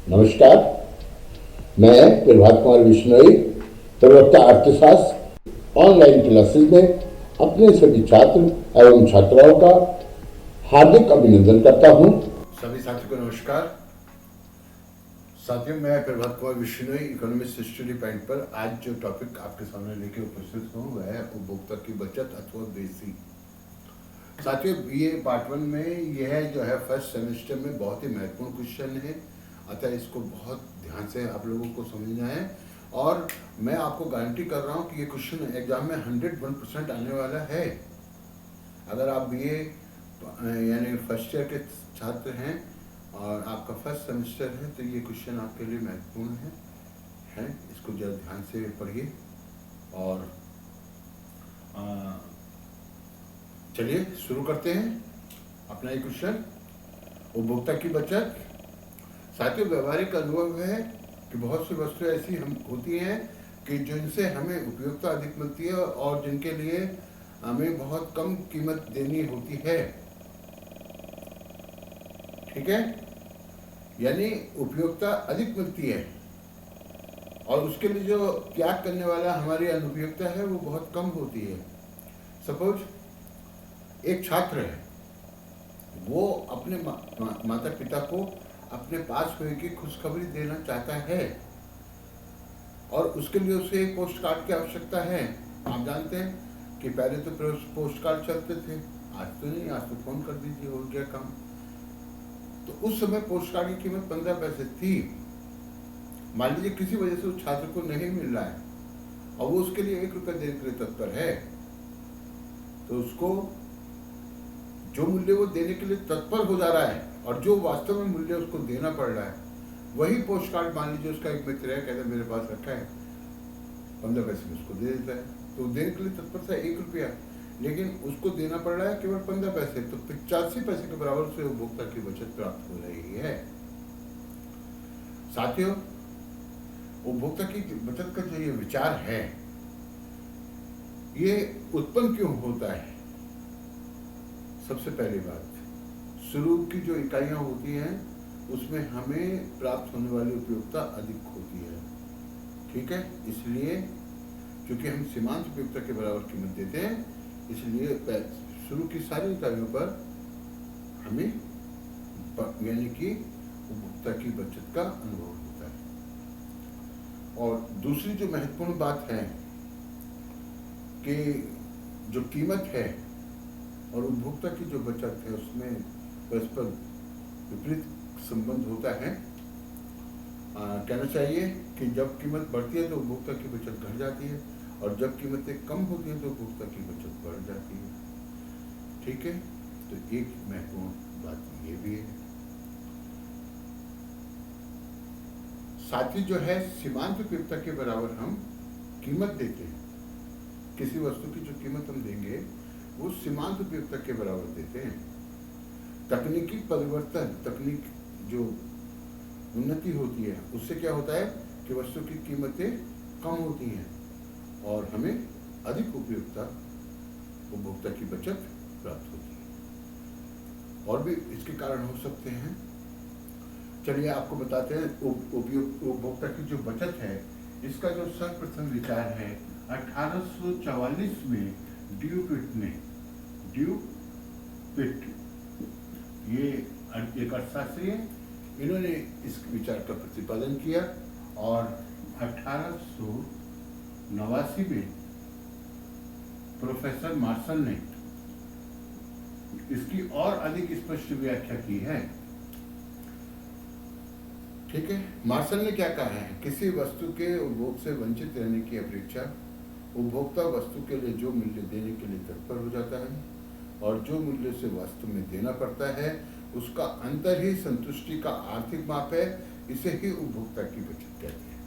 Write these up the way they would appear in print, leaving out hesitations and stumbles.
नमस्कार, मैं प्रभात कुमार बिश्नोई, प्रवक्ता अर्थशास्त्र ऑनलाइन क्लासेस में अपने सभी छात्र एवं छात्राओं का हार्दिक अभिनंदन करता हूं। सभी साथियों को नमस्कार। साथियों, मैं Prabhat Kumar Bishnoi, economics study point पर आज जो टॉपिक आपके सामने लेके उपस्थित हूँ वह है उपभोक्ता की बचत अथवा बेसी। साथियों, ये पार्ट 1 में यह जो है फर्स्ट सेमेस्टर में बहुत ही महत्वपूर्ण क्वेश्चन है, अतः इसको बहुत ध्यान से आप लोगों को समझना है और मैं आपको गारंटी कर रहा हूँ कि ये क्वेश्चन एग्जाम में 101% आने वाला है। अगर आप BA यानी फर्स्ट ईयर के छात्र हैं और आपका फर्स्ट सेमेस्टर है तो ये क्वेश्चन आपके लिए महत्वपूर्ण है। इसको जरा ध्यान से पढ़िए और चलिए शुरू करते हैं अपना ये क्वेश्चन। उपभोक्ता की बचत। साथियों, व्यवहारिक अनुभव है कि बहुत सी वस्तुएं ऐसी होती हैं कि जिनसे हमें उपयोगिता अधिक मिलती है और जिनके लिए हमें बहुत कम कीमत देनी होती है। ठीक है, यानी उपयोगिता अधिक मिलती है और उसके लिए जो त्याग करने वाला हमारी अनुपयोगिता है वो बहुत कम होती है। सपोज एक छात्र है, वो अपने माता पिता को अपने पास हुए की खुशखबरी देना चाहता है और उसके लिए उसे एक पोस्ट कार्ड की आवश्यकता है। आप जानते हैं कि पहले तो पोस्ट कार्ड चलते थे, आज तो नहीं, आज तो फोन कर दीजिए, हो गया काम। तो उस समय पोस्ट कार्ड की कीमत 15 पैसे थी। मान लीजिए किसी वजह से उस छात्र को नहीं मिल रहा है और वो उसके लिए 1 रुपया देने के लिए तत्पर है, तो उसको जो मूल्य वो देने के लिए तत्पर हो जा रहा है और जो वास्तव में मूल्य उसको देना पड़ रहा है वही पोस्ट कार्ड, मान लीजिए उसका एक मित्र है, कहता है मेरे पास रखा है, 15 पैसे में उसको दे देता है, तो देने के लिए तत्पर था 1 रुपया, लेकिन उसको देना पड़ रहा है केवल 15 पैसे, तो 85 पैसे के बराबर से उपभोक्ता की बचत प्राप्त हो रही है। साथियों, उपभोक्ता की बचत का जो ये विचार है ये उत्पन्न क्यों होता है? सबसे पहली बात, शुरू की जो इकाइयां होती हैं उसमें हमें प्राप्त होने वाली उपयोगिता अधिक होती है। ठीक है, इसलिए क्योंकि हम सीमांत उपयोगिता के बराबर कीमत देते हैं, इसलिए शुरू की सारी इकाइयों पर हमें यानी कि उपभोक्ता की बचत का अनुभव होता है। और दूसरी जो महत्वपूर्ण बात है कि जो कीमत है और उपभोक्ता की जो बचत है उसमें परस्पर विपरीत संबंध होता है। कहना चाहिए कि जब कीमत बढ़ती है तो उपभोक्ता की बचत घट जाती है और जब कीमतें कम होती हैं तो उपभोक्ता की बचत बढ़ जाती है। ठीक है, तो एक महत्वपूर्ण बात ये भी है। साथ ही जो है सीमांत उपयोगिता के बराबर हम कीमत देते हैं। किसी वस्तु की जो कीमत हम देंगे वो सीमांत उपयोगिता के बराबर देते हैं। तकनीकी परिवर्तन, तकनीक जो उन्नति होती है उससे क्या होता है कि वस्तु की कीमतें कम होती हैं और हमें अधिक उपयोगिता, उपभोक्ता की बचत प्राप्त होती है। और भी इसके कारण हो सकते हैं, चलिए आपको बताते हैं। उपभोक्ता की जो बचत है इसका जो सर्वप्रथम विचार है 1844 में ड्यूपिट ने, ये एक अर्थशास्त्री है, इन्होंने इस विचार का प्रतिपादन किया और 1889 में प्रोफेसर मार्शल ने इसकी और अधिक स्पष्ट व्याख्या की है। ठीक है, मार्शल ने क्या कहा है, किसी वस्तु के उपभोग से वंचित रहने की अपेक्षा उपभोक्ता वस्तु के लिए जो मूल्य देने के लिए तत्पर हो जाता है और जो मूल्य से वास्तव में देना पड़ता है उसका अंतर ही संतुष्टि का आर्थिक माप है। इसे ही उपभोक्ता की बचत कहते हैं।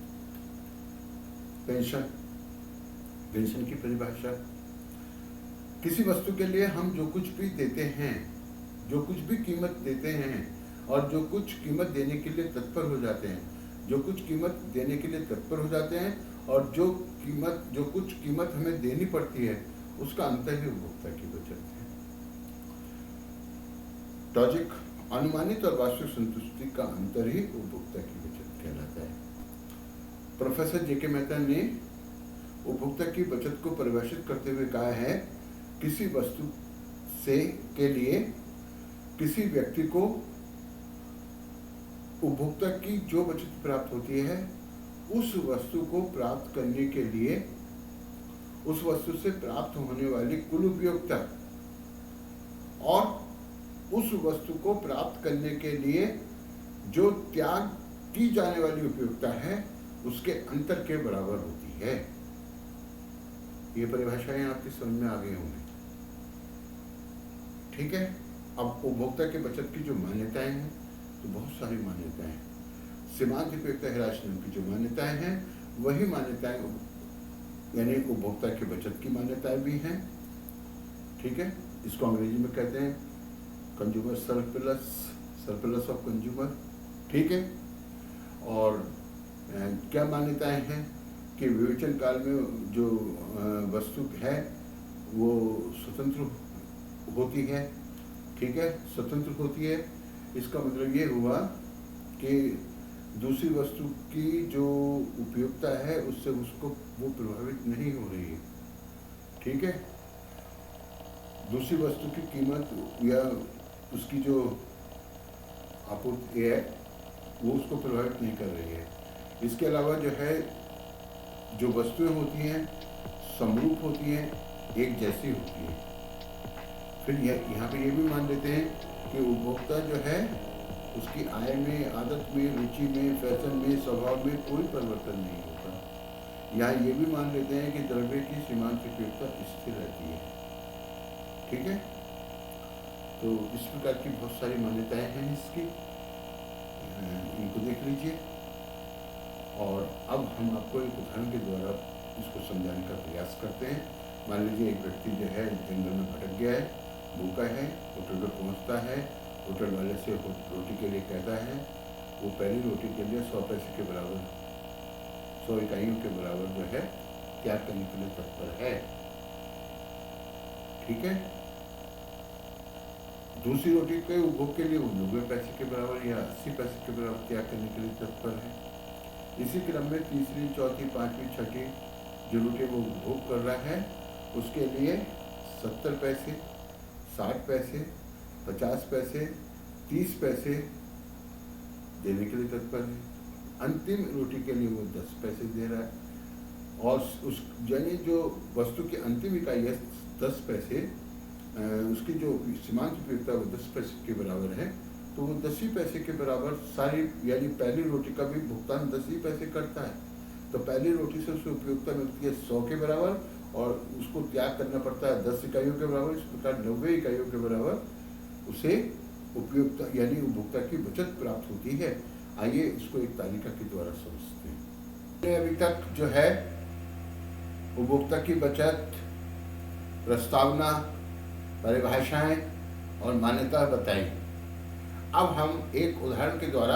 पेंशन की परिभाषा, किसी वस्तु के लिए हम जो कुछ भी देते हैं, जो कुछ भी कीमत देते हैं और जो कुछ कीमत देने के लिए तत्पर हो जाते हैं, जो कुछ कीमत देने के लिए तत्पर हो जाते हैं और जो कुछ कीमत हमें देनी पड़ती है उसका अंतर ही उपभोक्ता की बचत है। टॉजिक अनुमानित और वास्तविक संतुष्टि का अंतर ही उपभोक्ता की बचत कहलाता है। प्रोफेसर जेके मेहता ने उपभोक्ता की बचत को परिभाषित करते हुए कहा है, किसी वस्तु से के लिए किसी व्यक्ति को उपभोक्ता की जो बचत प्राप्त होती है, उस वस्तु को प्राप्त करने के लिए उस वस्तु से प्राप्त होने वाली कुल उपयोगिता और उस वस्तु को प्राप्त करने के लिए जो त्याग की जाने वाली उपयोगिता है, उसके अंतर के बराबर होती है। ये परिभाषाएं आपकी समझ में आ गई होंगी। ठीक है। अब उपभोक्ता के बचत की जो मान्यताएं हैं, तो बहुत सारी मान्यताएं हैं। सीमांत उपयोगिता ह्रास नियम की जो मान्यताएं हैं, वही मान्यताएं यानी उपभोक्ता की बचत की मान्यताएं भी हैं। ठीक है। इसको अंग्रेजी में कहते हैं कंज्यूमर सरप्लस ऑफ कंज्यूमर। ठीक है। और क्या मान्यताएं हैं कि विवेचन काल में जो वस्तु है वो स्वतंत्र होती है। ठीक है, स्वतंत्र होती है। इसका मतलब ये हुआ कि दूसरी वस्तु की जो उपयोगिता है उससे उसको वो प्रभावित नहीं हो रही है। ठीक है। दूसरी वस्तु की कीमत या उसकी जो आपूर्ति है वो उसको प्रभावित नहीं कर रही है। इसके अलावा जो है, जो वस्तुएं होती हैं समरूप होती हैं, एक जैसी होती हैं। फिर यहाँ पे ये भी मान लेते हैं कि उपभोक्ता जो है उसकी आय में, आदत में, रुचि में, फैशन में, स्वभाव में कोई परिवर्तन नहीं होता। यहाँ ये भी मान लेते हैं कि द्रव्य की सीमांत उपयोगिता स्थिर रहती है। ठीक है। तो इस प्रकार की बहुत सारी मान्यताएं हैं इसकी, इनको देख लीजिए। और अब हम आपको एक उदाहरण के द्वारा इसको समझाने का प्रयास करते हैं। मान लीजिए एक व्यक्ति जो है जंगल में भटक गया है, भूखा है, होटल पर पहुँचता है, होटल वाले से रोटी के लिए कहता है। वो पहली रोटी के लिए 100 पैसे के बराबर, 100 इकाइयों के बराबर जो है त्याग करने के लिए तत्पर है। ठीक है। दूसरी रोटी के उपभोग के लिए वो 90 पैसे के बराबर या 80 पैसे के बराबर त्याग करने के लिए तत्पर है। इसी क्रम में तीसरी, चौथी, पांचवी, छठी जो रोटी वो उपभोग कर रहा है, उसके लिए 70 पैसे, 60 पैसे, 50 पैसे, 30 पैसे देने के लिए तत्पर है। अंतिम रोटी के लिए वो 10 पैसे दे रहा है। और उस यानी जो वस्तु की अंतिम इकाई है 10 पैसे, उसकी जो सीमांत उपयोगिता वो 10 पैसे के बराबर है, तो वो 10 ही पैसे के बराबर सारी, यानी पहली रोटी का भी भुगतान 10 ही पैसे करता है। तो पहली रोटी से उसे उपयोगिता मिलती है 100 के बराबर और उसको त्याग करना पड़ता है 10 इकाइयों के बराबर। इस प्रकार 90 इकाइयों के बराबर उसे उपयोगिता यानी उपभोक्ता की बचत प्राप्त होती है। आइए इसको एक तालिका के द्वारा समझते हैं। अभी तक जो है उपभोक्ता की बचत, प्रस्तावना, परिभाषाएं और मान्यता बताई। अब हम एक उदाहरण के द्वारा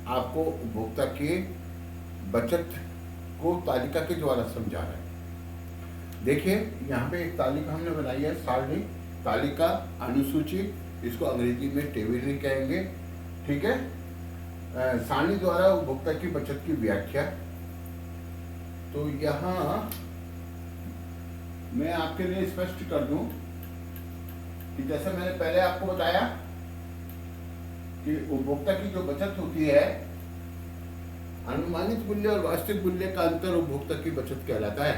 आपको उपभोक्ता के बचत को तालिका के द्वारा समझा रहे हैं। देखिए यहाँ पे एक तालिका हमने बनाई है, सारणी, तालिका, अनुसूची, इसको अंग्रेजी में टेबल नहीं कहेंगे। ठीक है। सारणी द्वारा उपभोक्ता की बचत की व्याख्या। तो यहाँ मैं आपके लिए स्पष्ट कर दूं कि जैसे मैंने पहले आपको बताया कि उपभोक्ता की जो बचत होती है, अनुमानित मूल्य और वास्तविक मूल्य का अंतर उपभोक्ता की बचत कहलाता है।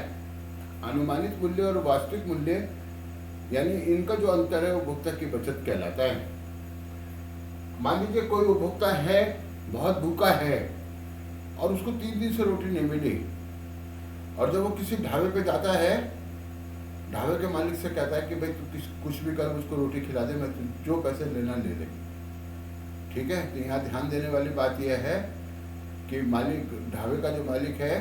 अनुमानित मूल्य और वास्तविक मूल्य यानी इनका जो अंतर है उपभोक्ता की बचत कहलाता है। मान लीजिए कोई उपभोक्ता है, बहुत भूखा है और उसको 3 दिन से रोटी नहीं मिली, और जब वो किसी ढाबे पे जाता है, ढाबे के मालिक से कहता है कि भाई तू कुछ भी कर, मुझको रोटी खिला दे, मैं जो पैसे लेना ले ले। ठीक है। तो यहाँ ध्यान देने वाली बात यह है कि मालिक, ढाबे का जो मालिक है,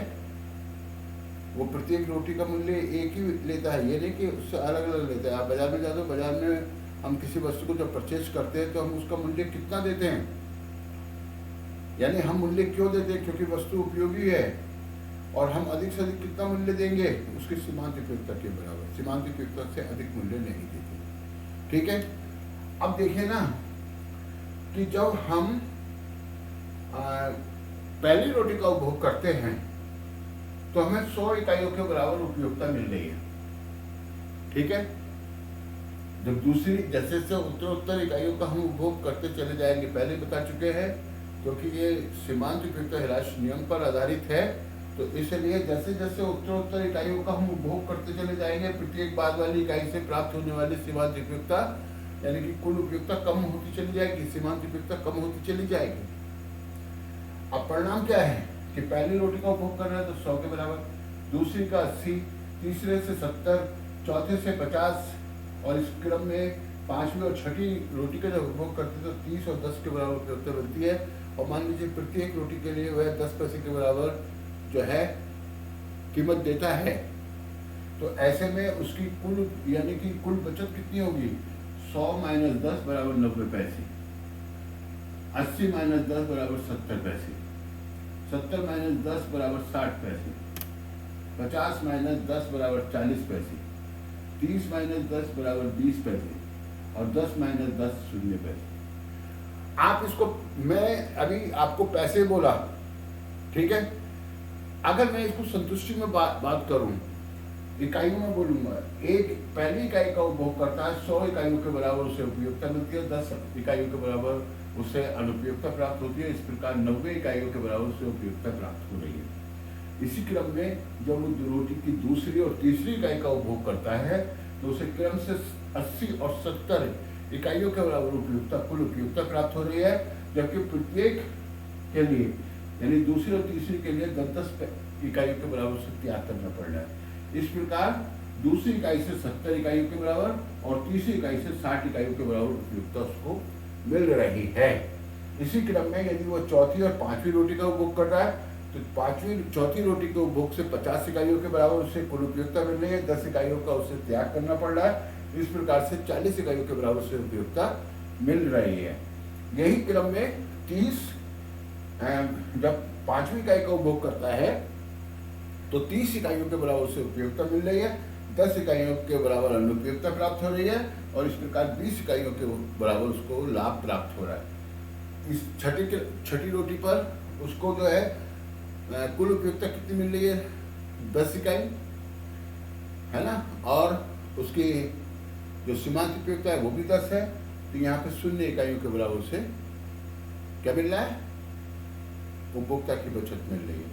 वो प्रत्येक रोटी का मूल्य एक ही लेता है, ये नहीं कि उससे अलग अलग लेता है। आप बाजार में जाते हो, बाजार में हम किसी वस्तु को जब परचेज करते हैं तो हम उसका मूल्य कितना देते हैं, यानी हम मूल्य क्यों देते हैं, क्योंकि वस्तु उपयोगी है और हम अधिक से अधिक कितना मूल्य देंगे, उसकी सीमांत उपयोगिता के बराबर। सीमांत उपयोगिता से अधिक मूल्य नहीं देते। ठीक है। अब देखिए ना कि जब हम पहली रोटी का उपभोग करते हैं तो हमें 100 इकाइयों के बराबर उपयोगिता मिल रही है, ठीक है। जब दूसरी जैसे जैसे उत्तरोत्तर इकाइयों का हम उपभोग करते चले जाएंगे, पहले बता चुके हैं, क्योंकि ये सीमांत उपयोगिता ह्रास नियम पर आधारित है, तो इसलिए जैसे जैसे उत्तरोत्तर इकाइयों का हम उपभोग करते चले जाएंगे, प्रत्येक बाद वाली इकाई से प्राप्त होने वाली सीमांत उपयोगिता यानी कि कुल उपयोगिता कम होती चली जाएगी, सीमांत उपयोगिता कम होती चली जाएगी। अब परिणाम क्या है कि पहली रोटी का उपभोग कर रहे हैं तो 100 के बराबर, दूसरी का 80, तीसरे से 70, चौथे से 50, और इस क्रम में पांचवी और छठी रोटी का जब उपभोग करते हैं तो 30 और 10 के बराबर उपयोगिता बनती है। और मान लीजिए प्रत्येक रोटी के लिए वह 10 पैसे के बराबर जो है कीमत देता है, तो ऐसे में उसकी कुल यानी कि कुल बचत कितनी होगी, 100 माइनस 10 बराबर 90 पैसे, 80 माइनस 10 बराबर 70 पैसे, 70 माइनस 10 बराबर 60 पैसे, 50 माइनस 10 बराबर 40 पैसे, 30 माइनस 10 बराबर 20 पैसे, और 10 माइनस 10 शून्य पैसे। आप इसको, मैं अभी आपको पैसे बोला, ठीक है, अगर मैं इसको संतुष्टि में बात करूं, इकाइयों में बोलूंगा, एक पहली इकाई का उपभोग करता है 100 इकाइयों के बराबर उसे उपयोगिता मिलती है, 10 इकाइयों के बराबर उसे अनुपयोगिता प्राप्त होती है। इस प्रकार 90 इकाइयों के बराबर उसे उपयोगिता प्राप्त हो रही है। इसी क्रम में जब वो रोटी की दूसरी और तीसरी इकाई का उपभोग करता है तो उसे क्रम से 80 और 70 इकाइयों के बराबर उपयोगिता कुल उपयोगिता प्राप्त हो रही है, जबकि प्रत्येक के लिए यानी दूसरी और तीसरी के लिए 10-10 इकाइयों के बराबर से त्याग करना पड़ रहा है। इस प्रकार दूसरी इकाई से 70 इकाइयों के बराबर और तीसरी इकाई से 60 इकाइयों के बराबर उपयोगिता उसको मिल रही है। इसी क्रम में यदि वो चौथी और पांचवी रोटी का उपभोग कर रहा है तो चौथी रोटी के उपभोग से 50 इकाइयों के बराबर उसे कुल उपयोगिता मिल रही है, 10 इकाइयों का उसे त्याग करना पड़ रहा है। इस प्रकार से 40 इकाइयों के बराबर से उपयोगिता मिल रही है। यही क्रम में 30 जब पांचवी इकाई का उपभोग करता है तो 30 इकाइयों के बराबर से उपयोगिता मिल रही है, 10 इकाइयों के बराबर अनुपयोगिता प्राप्त हो रही है, और इस प्रकार 20 इकाइयों के बराबर उसको लाभ प्राप्त हो रहा है। इस छठी रोटी पर उसको जो है कुल उपयोगिता कितनी मिल रही है, 10 इकाई है ना, और उसकी जो सीमांत उपयोगिता है वो भी 10 है, तो यहाँ पे 0 इकाइयों के बराबर से क्या मिल रहा है, उपभोक्ता की बचत मिल रही है।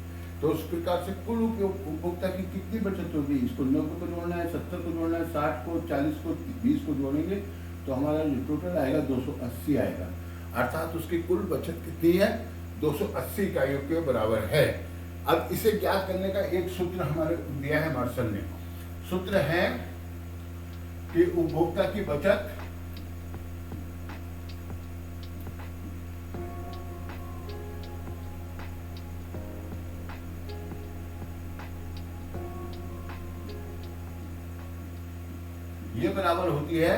तो उस प्रकार से कुल उपभोक्ता की कितनी बचत होगी, इसको 90 को जोड़ना है, 70 को जोड़ना है, 60 को, 40 को, 20 को जोड़ेंगे तो हमारा जो टोटल आएगा 280 आएगा, अर्थात उसकी कुल बचत कितनी है, 280 इकाइयों के बराबर है। अब इसे ज्ञात करने का एक सूत्र हमारे दिया है मार्शल ने। सूत्र है कि उपभोक्ता की बचत ये बराबर होती है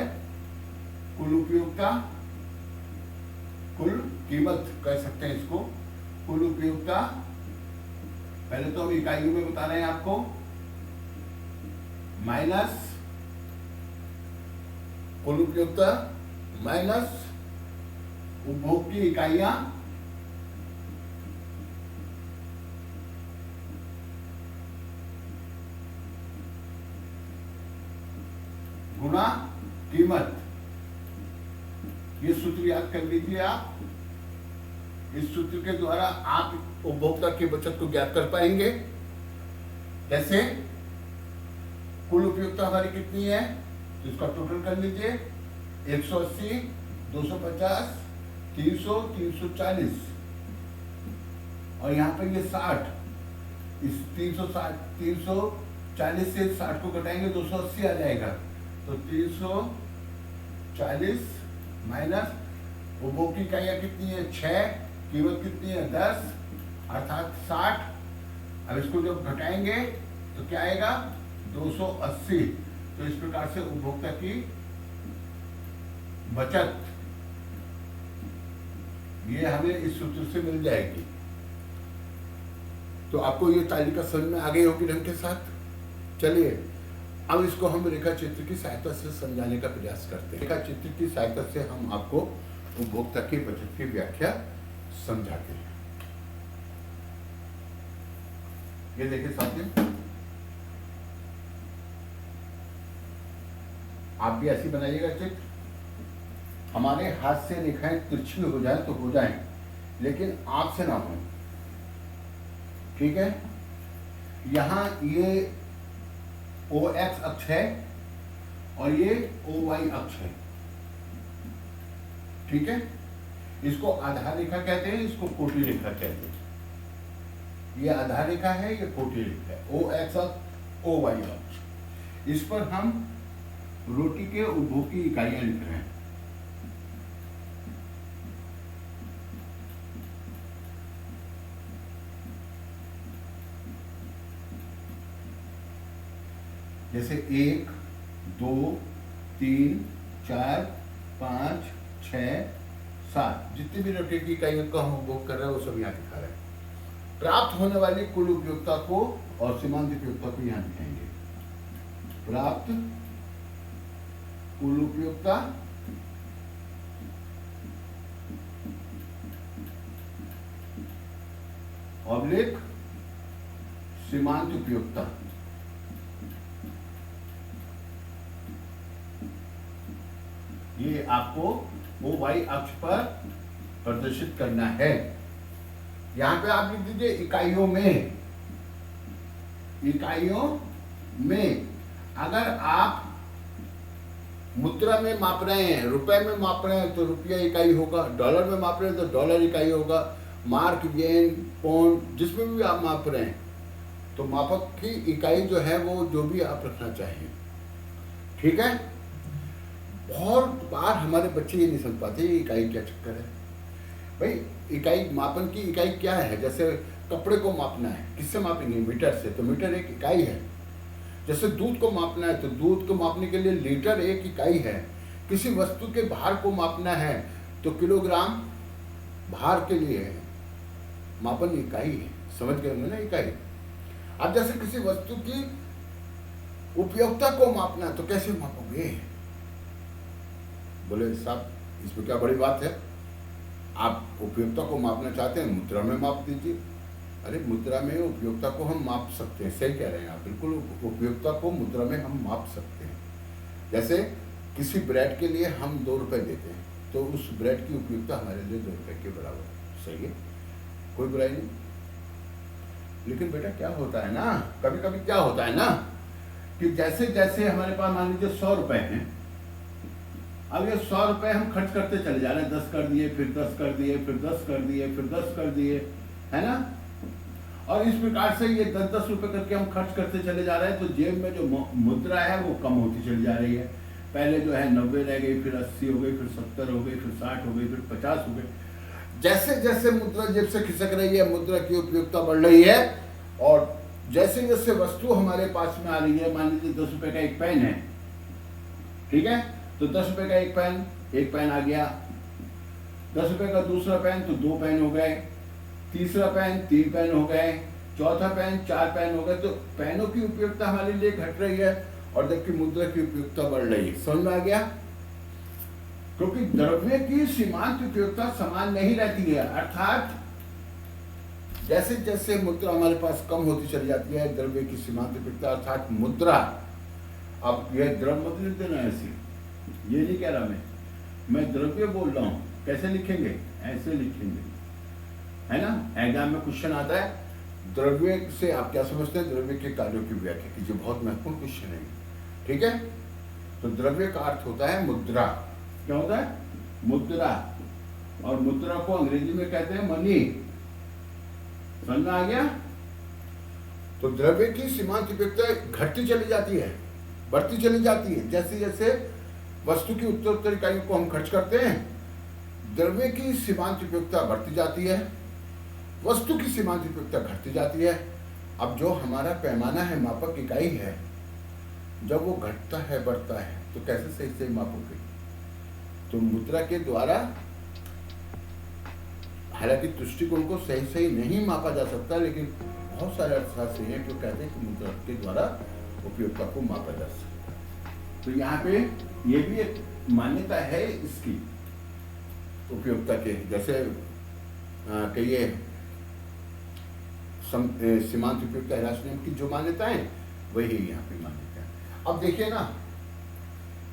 कुल उपयोगिता, कुल कीमत कह सकते हैं इसको, कुल उपयोगिता, पहले तो हम इकाइयों में बता रहे हैं आपको, माइनस कुल उपयोगिता माइनस उपभोग की इकाइयां गुणा कीमत। ये सूत्र याद कर लीजिए आप। इस सूत्र के द्वारा आप उपभोक्ता की बचत को ज्ञात कर पाएंगे। जैसे कुल उपयोगिता हमारी कितनी है, तो इसका टोटल कर लीजिए, 180, 250, 300, 340, और यहाँ पे ये 60, इस 340 से 60 को घटाएंगे 280 आ जाएगा, तो 340 माइनस उपभोग की इकाइयाँ कितनी है, 6, कीमत कितनी है, 10, अर्थात 60। अब इसको जब घटाएंगे तो क्या आएगा, 280। तो इस प्रकार से उपभोक्ता की बचत ये हमें इस सूत्र से मिल जाएगी। तो आपको ये तालिका समझ में आ गई होगी ढंग के साथ। चलिए अब इसको हम रेखा चित्र की सहायता से समझाने का प्रयास करते हैं। रेखा चित्र की सहायता से हम आपको उपभोक्ता की बचत की व्याख्या समझाते हैं। ये देखिए साथियों, आप भी ऐसी बनाइएगा चित्र। हमारे हाथ से रेखाएं तिरछी हो जाए तो हो जाए, लेकिन आपसे ना हो, ठीक है। यहां ये OX अक्ष है और ये OY अक्ष है, ठीक है। इसको आधार रेखा कहते हैं, इसको कोटि रेखा कहते हैं। ये आधार रेखा है, ये कोटि रेखा है। OX अक्ष, OY अक्ष। इस पर हम रोटी के उपभोग की इकाइयां लिख रहे हैं। जैसे 1, 2, 3, 4, 5, 6, 7, जितनी भी रोटी की इकाइयों का हम उपभोग कर रहे हैं वो सब यहाँ दिखा रहे हैं। प्राप्त होने वाली कुल उपयोगिता को और सीमांत उपयोगिता को यहाँ दिखाएंगे। प्राप्त कुल उपयोगिता ऑब्लिक सीमांत उपयोगिता। ये आपको OY अक्ष पर प्रदर्शित करना है। यहां पे आप लिख दीजिए इकाइयों में। इकाइयों में अगर आप मुद्रा में माप रहे हैं, रुपए में माप रहे हैं तो रुपया इकाई होगा, डॉलर में माप रहे हैं तो डॉलर इकाई होगा, मार्क, येन, पौंड, जिसमें भी आप माप रहे हैं तो मापक की इकाई जो है वो जो भी आप रखना चाहिए, ठीक है। बहुत बार हमारे बच्चे ये नहीं समझ पाते ये इकाई क्या चक्कर है। भाई इकाई, मापन की इकाई क्या है। जैसे कपड़े को मापना है, किससे मापेंगे? मीटर से, तो मीटर एक इकाई है। जैसे दूध को मापना है तो दूध को मापने के लिए लीटर एक इकाई है। किसी वस्तु के भार को मापना है तो किलोग्राम भार के लिए मापन इकाई है। समझ गए होंगे ना इकाई। अब जैसे किसी वस्तु की उपयोगिता को मापना है तो कैसे मापोगे? बोले साहब इसमें क्या बड़ी बात है, आप उपयोगिता को मापना चाहते हैं मुद्रा में माप दीजिए। अरे मुद्रा में उपयोगिता को हम माप सकते हैं, सही कह रहे हैं आप, बिल्कुल उपयोगिता को मुद्रा में हम माप सकते हैं। जैसे किसी ब्रेड के लिए हम 2 रुपए देते हैं तो उस ब्रेड की उपयोगिता हमारे लिए 2 रुपए के बराबर है, सही है, कोई बुराई नहीं। लेकिन बेटा क्या होता है ना, कभी कभी क्या होता है ना कि जैसे जैसे हमारे पास मान लीजिए 100 रुपए हैं, अब ये 100 रुपए हम खर्च करते चले जा रहे हैं, 10 कर दिए, फिर 10 कर दिए, फिर 10 कर दिए, फिर 10 कर दिए, है ना। और इस प्रकार से ये 10-10 रुपए करके हम खर्च करते चले जा रहे हैं तो जेब में जो मुद्रा है वो कम होती चली जा रही है। पहले जो है 90 रह गई, फिर 80 हो गई, फिर 70 हो गई, फिर 60 हो गई, फिर 50 हो गई। जैसे जैसे मुद्रा जेब से खिसक रही है, मुद्रा की उपयोगिता बढ़ रही है। और जैसे जैसे वस्तु हमारे पास में आ रही है, मान लीजिए 10 रुपए का एक पेन है, ठीक है, तो 10 रुपए का एक पेन आ गया। 10 रुपए का दूसरा पेन तो 2 पेन हो गए, तीसरा पेन 3 पेन हो गए, चौथा पेन 4 पेन हो गए। तो पेनों की उपयोगिता हमारे लिए घट रही है और जबकि मुद्रा की उपयोगिता बढ़ रही है। समझ में आ गया? क्योंकि द्रव्य की सीमांत उपयोगिता समान नहीं रहती है। अर्थात जैसे जैसे मुद्रा हमारे पास कम होती चली जाती है, द्रव्य की सीमांत उपयोगिता अर्थात मुद्रा, अब यह द्रव्य मत लिख देना ऐसे, ये नहीं कह रहा मैं द्रव्य बोल रहा हूं। कैसे लिखेंगे? ऐसे लिखेंगे, है ना। एग्जाम में क्वेश्चन आता है द्रव्य से आप क्या समझते हैं, द्रव्य के कार्यों की व्याख्या कीजिए, बहुत महत्वपूर्ण क्वेश्चन है, ठीक है। तो द्रव्य का अर्थ होता है मुद्रा। क्या होता है? मुद्रा। और मुद्रा को अंग्रेजी में कहते हैं मनी। समझ में आ गया? तो द्रव्य की सीमांत उपयोगिता घटती चली जाती है, बढ़ती चली जाती है। जैसे जैसे वस्तु की उत्तरोत्तर इकाइयों को हम खर्च करते हैं, द्रव्य की सीमांत उपयोगिता बढ़ती जाती है, वस्तु की सीमांत उपयोगिता घटती जाती है। अब जो हमारा पैमाना है, मापक इकाई है, जब वो घटता है, बढ़ता है, तो कैसे सही सही मापोगे? तो मुद्रा के द्वारा, हालांकि दृष्टिकोण को सही सही नहीं मापा जा सकता, लेकिन बहुत सारे अर्थशास्त्री हैं जो कहते हैं कि मुद्रा के द्वारा उपयोगिता को मापा जा सकता है। तो यहाँ पे ये भी एक मान्यता है इसकी उपयोगिता के। जैसे कहिए सीमांत उपयोगिता ह्रास नियम की जो मान्यताएं वही यहाँ पे मान्यता है। अब देखिए ना,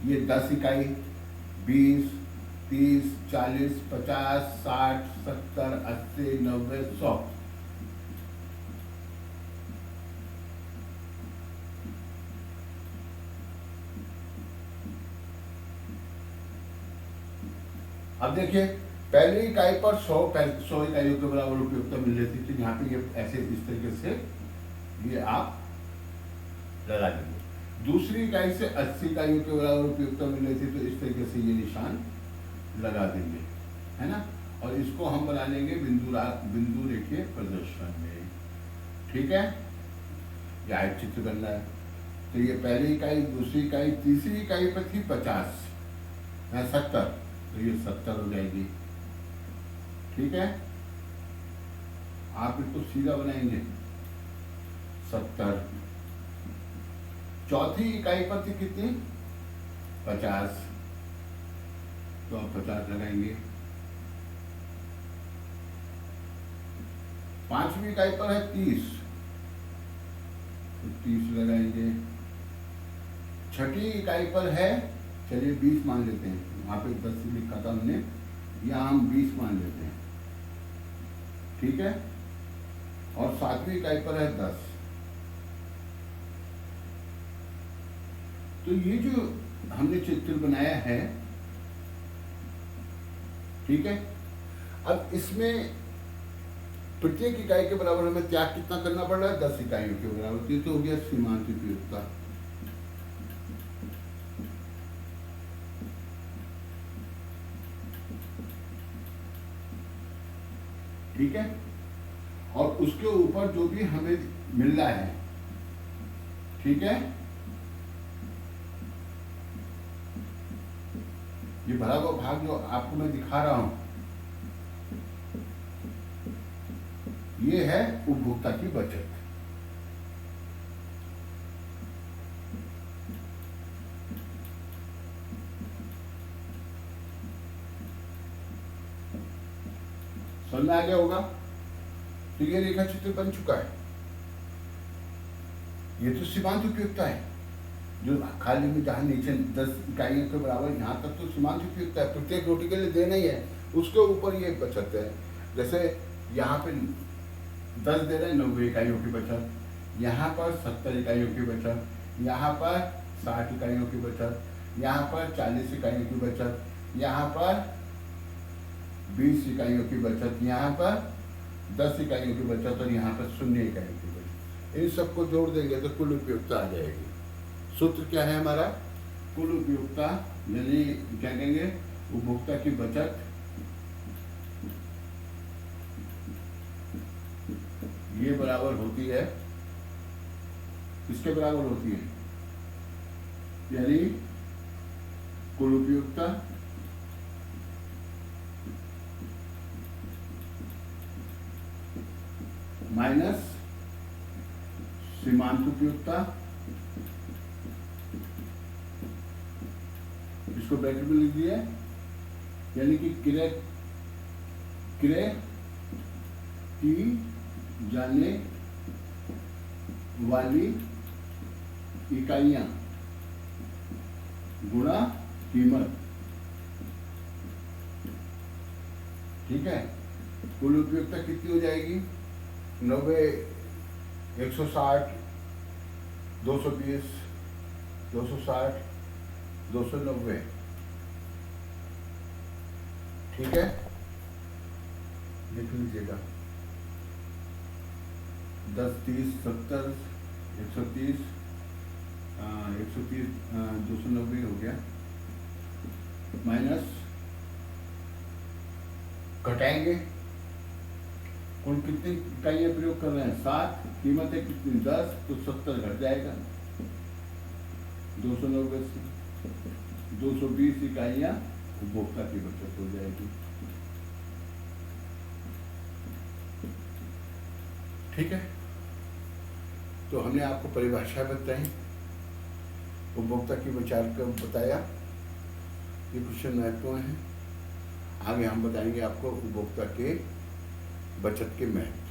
ये 10 इकाई, 20, 30, 40, 50, 60, 70, 80, 90, 100। अब देखिए, पहली इकाई पर 100 इकाइयों के बराबर उपयोगिता मिल रही थी, तो यहाँ पे ये ऐसे इस तरीके से ये आप लगा देंगे। दूसरी इकाई से 80 इकाइयों के बराबर उपयोगिता मिल रही थी, तो इस तरीके से ये निशान लगा देंगे, है ना। और इसको हम बना लेंगे बिंदु रेखीय प्रदर्शन में, ठीक है। यह एक चित्र बन रहा है। तो ये पहली इकाई, दूसरी इकाई, तीसरी इकाई पर थी 50 या 70, तो ये 70 हो जाएगी, ठीक है। आप इसको सीधा बनाएंगे 70। चौथी इकाई पर थी कितनी? 50, तो आप 50 लगाएंगे। पांचवी इकाई पर है 30, तो 30 लगाएंगे। छठी इकाई पर है, चलिए 20 मान लेते हैं, वहां पे 10 लिखा था हमने, यहाँ हम 20 मान लेते हैं, ठीक है। और सातवीं इकाई पर है 10। तो ये जो हमने चित्र बनाया है, ठीक है। अब इसमें प्रत्येक इकाई के बराबर हमें त्याग कितना करना पड़ रहा है? 10 इकाइयों के बराबर। ये तो हो गया सीमांत उपयोगिता। ठीक है। और उसके ऊपर जो भी हमें मिल रहा है, ठीक है, ये भरा हुआ भाग जो आपको मैं दिखा रहा हूं, ये है उपभोक्ता की बचत। समझ में आ गया होगा? तो ये रेखा चित्र बन चुका है। ये तो सीमांत उपयोगिता है, जो खाली में जहां नीचे 10 इकाइयों के बराबर, यहाँ तक तो सीमांत उपयोगिता है, प्रत्येक रोटी के लिए देना ही है। उसके ऊपर ये बचत है। जैसे यहाँ पे 10 दे रहे हैं, 90 इकाइयों की बचत, यहाँ पर 70 इकाइयों की बचत, यहाँ पर 60 इकाइयों की बचत, यहाँ पर 40 इकाइयों की बचत, यहाँ पर 20 इकाइयों की बचत, यहाँ पर 10 इकाइयों की बचत, और यहाँ पर 0 इकाइयों की बचत। इन सबको जोड़ देंगे तो कुल उपयोगिता आ जाएगी। सूत्र क्या है हमारा? कुल उपयोगिता, यानी क्या कहेंगे, उपभोक्ता की बचत ये बराबर होती है, किसके बराबर होती है? यानी कुल उपयोगिता माइनस सीमांत उपयोगिता, इसको ब्रैकेट में लिख दिया, यानी कि क्रय की जाने वाली इकाइयां गुणा कीमत, ठीक है। कुल उपयोगिता कितनी हो जाएगी? 90, 160, 220, 260, 290, ठीक है। लिख लीजिएगा 10, 30, 70, 130, 130, 290 हो गया, माइनस घटाएंगे। कुल कितनी इकाइयां प्रयोग कर रहे हैं? 7, कीमत है कितनी? 10, तो 70 घट जाएगा 290 से, 220 इकाइयां उपभोक्ता की बचत हो जाएगी, ठीक है। तो हमने आपको परिभाषा बताई, उपभोक्ता की बचत का बताया, ये कुछ महत्वपूर्ण है। आगे हम बताएंगे आपको उपभोक्ता के बचत के महत्व।